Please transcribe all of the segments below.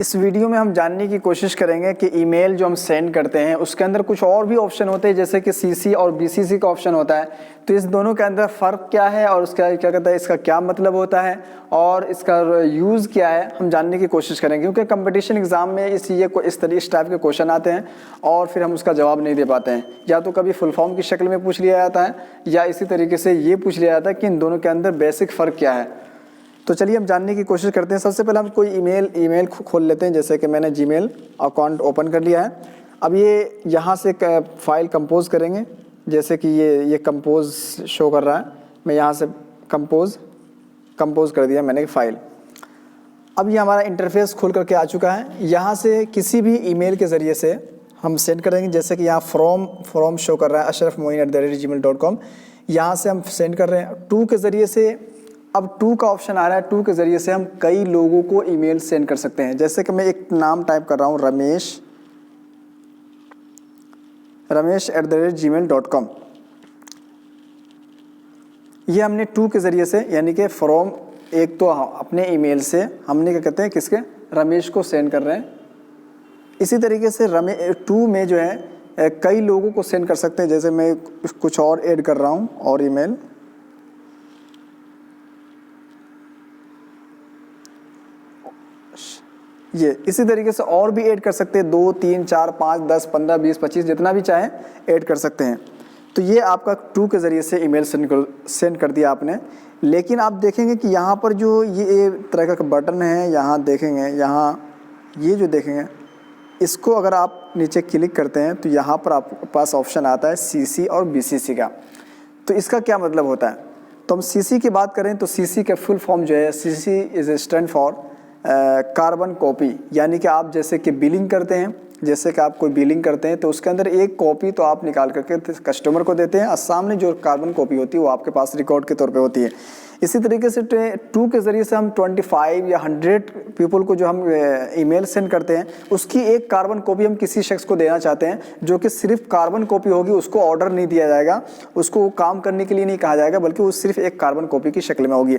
इस वीडियो में हम जानने की कोशिश करेंगे कि ईमेल जो हम सेंड करते हैं उसके अंदर कुछ और भी ऑप्शन होते हैं, जैसे कि सीसी और बीसीसी का ऑप्शन होता है। तो इस दोनों के अंदर फ़र्क क्या है और उसका क्या कहता है, इसका क्या मतलब होता है और इसका यूज़ क्या है, हम जानने की कोशिश करेंगे। क्योंकि कंपटीशन एग्ज़ाम में इस टाइप के क्वेश्चन आते हैं और फिर हम उसका जवाब नहीं दे पाते हैं। या तो कभी फुल फॉर्म की शक्ल में पूछ लिया जाता है या इसी तरीके से ये पूछ लिया जाता है कि इन दोनों के अंदर बेसिक फ़र्क क्या है। तो चलिए हम जानने की कोशिश करते हैं। सबसे पहले हम कोई ईमेल खोल लेते हैं। जैसे कि मैंने जीमेल अकाउंट ओपन कर लिया है। अब ये यहाँ से फाइल कंपोज करेंगे। जैसे कि ये कंपोज शो कर रहा है, मैं यहाँ से कंपोज कर दिया मैंने फाइल। अब ये हमारा इंटरफेस खुल करके आ चुका है। यहाँ से किसी भी ईमेल के ज़रिए से हम सेंड करेंगे। जैसे कि यहाँ फ्रॉम शो कर रहा है ashrafmoin@gmail.com। यहाँ से हम सेंड कर रहे हैं टू के ज़रिए से। अब टू का ऑप्शन आ रहा है, टू के ज़रिए से हम कई लोगों को ईमेल सेंड कर सकते हैं। जैसे कि मैं एक नाम टाइप कर रहा हूँ, रमेश@gmail.com। ये हमने टू के ज़रिए से, यानी कि फ्रॉम एक तो अपने ईमेल से हमने क्या कहते हैं किसके, रमेश को सेंड कर रहे हैं। इसी तरीके से टू में जो है कई लोगों को सेंड कर सकते हैं। जैसे मैं कुछ और ऐड कर रहा हूँ और ईमेल, ये इसी तरीके से और भी ऐड कर सकते हैं। 2 3 4 5 10 15 20 25 जितना भी चाहें ऐड कर सकते हैं। तो ये आपका टू के ज़रिए से ईमेल सेंड कर दिया आपने। लेकिन आप देखेंगे कि यहाँ पर जो ये तरह का बटन है, यहाँ देखेंगे, यहाँ ये जो देखेंगे, इसको अगर आप नीचे क्लिक करते हैं तो यहाँ पर आपके पास ऑप्शन आता है सीसी और बीसीसी का। तो इसका क्या मतलब होता है? तो हम सीसी की बात करें तो सीसी का फुल फॉर्म जो है, CC is stand for carbon copy. यानी कि आप जैसे कि बिलिंग करते हैं, जैसे कि आप कोई बिलिंग करते हैं तो उसके अंदर एक कॉपी तो आप निकाल करके कस्टमर को देते हैं और सामने जो कार्बन कॉपी होती है वो आपके पास रिकॉर्ड के तौर पे होती है। इसी तरीके से टू के ज़रिए से हम 25 या 100 पीपल को जो हम ईमेल सेंड करते हैं उसकी एक कार्बन कॉपी हम किसी शख्स को देना चाहते हैं, जो कि सिर्फ कार्बन कॉपी होगी। उसको ऑर्डर नहीं दिया जाएगा, उसको काम करने के लिए नहीं कहा जाएगा, बल्कि वो सिर्फ एक कार्बन कॉपी की शक्ल में होगी।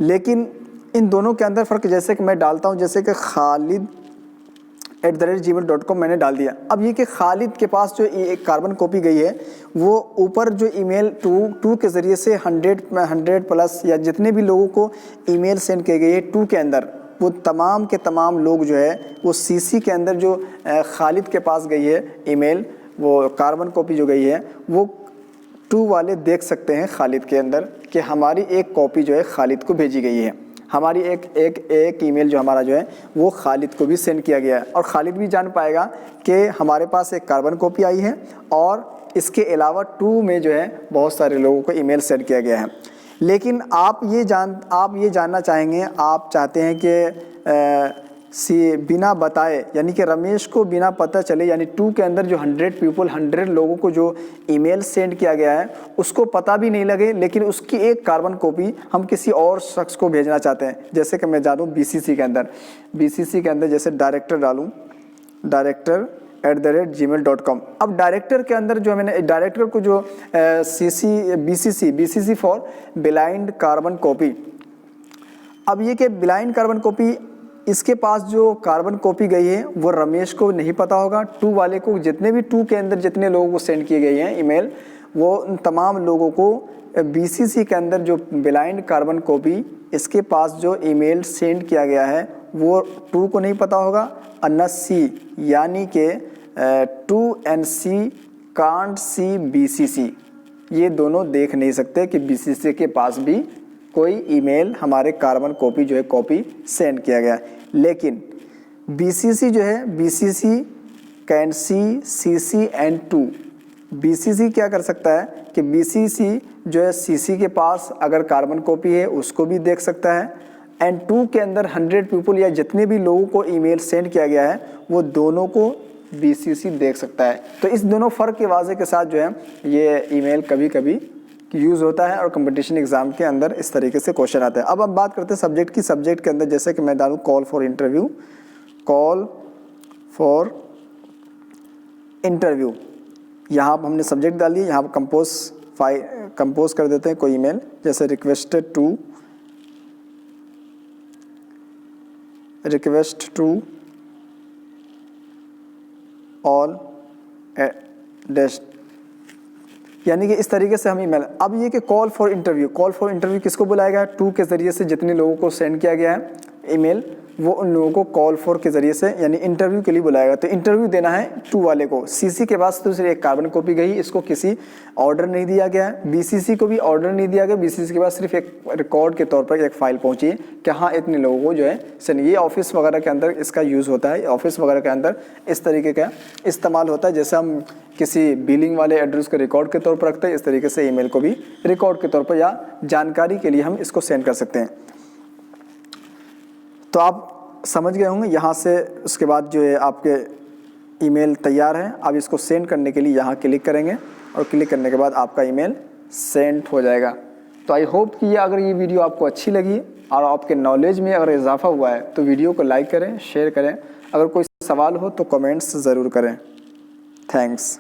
लेकिन इन दोनों के अंदर फ़र्क, जैसे कि मैं डालता हूँ, जैसे कि Khalid@gmail.com मैंने डाल दिया। अब ये कि खालिद के पास जो एक कार्बन कॉपी गई है वो ऊपर जो ईमेल टू के ज़रिए से 100 प्लस या जितने भी लोगों को ईमेल सेंड किए गए टू के अंदर, वो तमाम के तमाम लोग जो है वो सीसी के अंदर जो खालिद के पास गई है ईमेल, वो कार्बन कॉपी जो गई है, वो टू वाले देख सकते हैं खालिद के अंदर कि हमारी एक कॉपी जो है खालिद को भेजी गई है। हमारी एक ईमेल जो हमारा जो है वो खालिद को भी सेंड किया गया है और खालिद भी जान पाएगा कि हमारे पास एक कार्बन कॉपी आई है और इसके अलावा टू में जो है बहुत सारे लोगों को ईमेल सेंड किया गया है। लेकिन आप ये जानना चाहेंगे, आप चाहते हैं कि बिना बताए, यानी कि रमेश को बिना पता चले, यानी टू के अंदर जो 100 लोगों को जो ईमेल सेंड किया गया है उसको पता भी नहीं लगे, लेकिन उसकी एक कार्बन कॉपी हम किसी और शख्स को भेजना चाहते हैं। जैसे कि मैं डालूँ बीसीसी के अंदर जैसे डायरेक्टर डालूँ, director@gmail.com। अब डायरेक्टर के अंदर जो मैंने डायरेक्टर को जो BCC for blind carbon copy. अब ये कि ब्लाइंड कार्बन कॉपी, इसके पास जो कार्बन कॉपी गई है वो रमेश को नहीं पता होगा। टू वाले को, जितने भी टू के अंदर जितने लोगों को सेंड किए गए हैं ईमेल, वो उन तमाम लोगों को बीसीसी के अंदर जो ब्लाइंड कार्बन कॉपी इसके पास जो ईमेल सेंड किया गया है वो टू को नहीं पता होगा। और सी, यानी कि two and C can't see BCC, ये दोनों देख नहीं सकते कि बीसीसी के पास भी कोई ईमेल हमारे कार्बन कॉपी जो है कॉपी सेंड किया गया। लेकिन बीसीसी जो है, BCC can see CC and two. BCC क्या कर सकता है कि बीसीसी जो है सीसी के पास अगर कार्बन कॉपी है उसको भी देख सकता है, एंड टू के अंदर 100 पीपल या जितने भी लोगों को ईमेल सेंड किया गया है वो दोनों को बीसीसी देख सकता है। तो इस दोनों फ़र्क के वाजे के साथ जो है ये ईमेल कभी कभी यूज़ होता है और कंपटीशन एग्ज़ाम के अंदर इस तरीके से क्वेश्चन आते हैं। अब हम बात करते हैं सब्जेक्ट की। सब्जेक्ट के अंदर जैसे कि मैं डालूँ कॉल फॉर इंटरव्यू, यहाँ पर हमने सब्जेक्ट डाल दिया। यहाँ पर कंपोज कर देते हैं कोई ईमेल, जैसे रिक्वेस्ट टू ऑल डैश, यानी कि इस तरीके से हम ईमेल। अब ये कि कॉल फॉर इंटरव्यू किसको बुलाया गया है? टू के ज़रिए से जितने लोगों को सेंड किया गया है ईमेल, वो उन लोगों को कॉल फॉर के ज़रिए से यानी इंटरव्यू के लिए बुलाएगा। तो इंटरव्यू देना है टू वाले को। सीसी के बाद तो सिर्फ एक कार्बन कॉपी गई, इसको किसी ऑर्डर नहीं दिया गया है। बीसीसी को भी ऑर्डर नहीं दिया गया, बीसीसी के बाद सिर्फ एक रिकॉर्ड के तौर पर एक फाइल पहुंची है कि हाँ इतने लोगों को जो है सेंड। ये ऑफिस वगैरह के अंदर इसका यूज़ होता है, ऑफिस वगैरह के अंदर इस तरीके का इस्तेमाल होता है। जैसे हम किसी बिलिंग वाले एड्रेस को रिकॉर्ड के तौर पर रखते हैं, इस तरीके से ईमेल को भी रिकॉर्ड के तौर पर या जानकारी के लिए हम इसको सेंड कर सकते हैं। तो आप समझ गए होंगे यहाँ से। उसके बाद जो है आपके ईमेल तैयार है। अब इसको सेंड करने के लिए यहाँ क्लिक करेंगे और क्लिक करने के बाद आपका ईमेल सेंड हो जाएगा। तो आई होप कि अगर ये वीडियो आपको अच्छी लगी और आपके नॉलेज में अगर इजाफा हुआ है तो वीडियो को लाइक करें, शेयर करें। अगर कोई सवाल हो तो कमेंट्स ज़रूर करें। थैंक्स।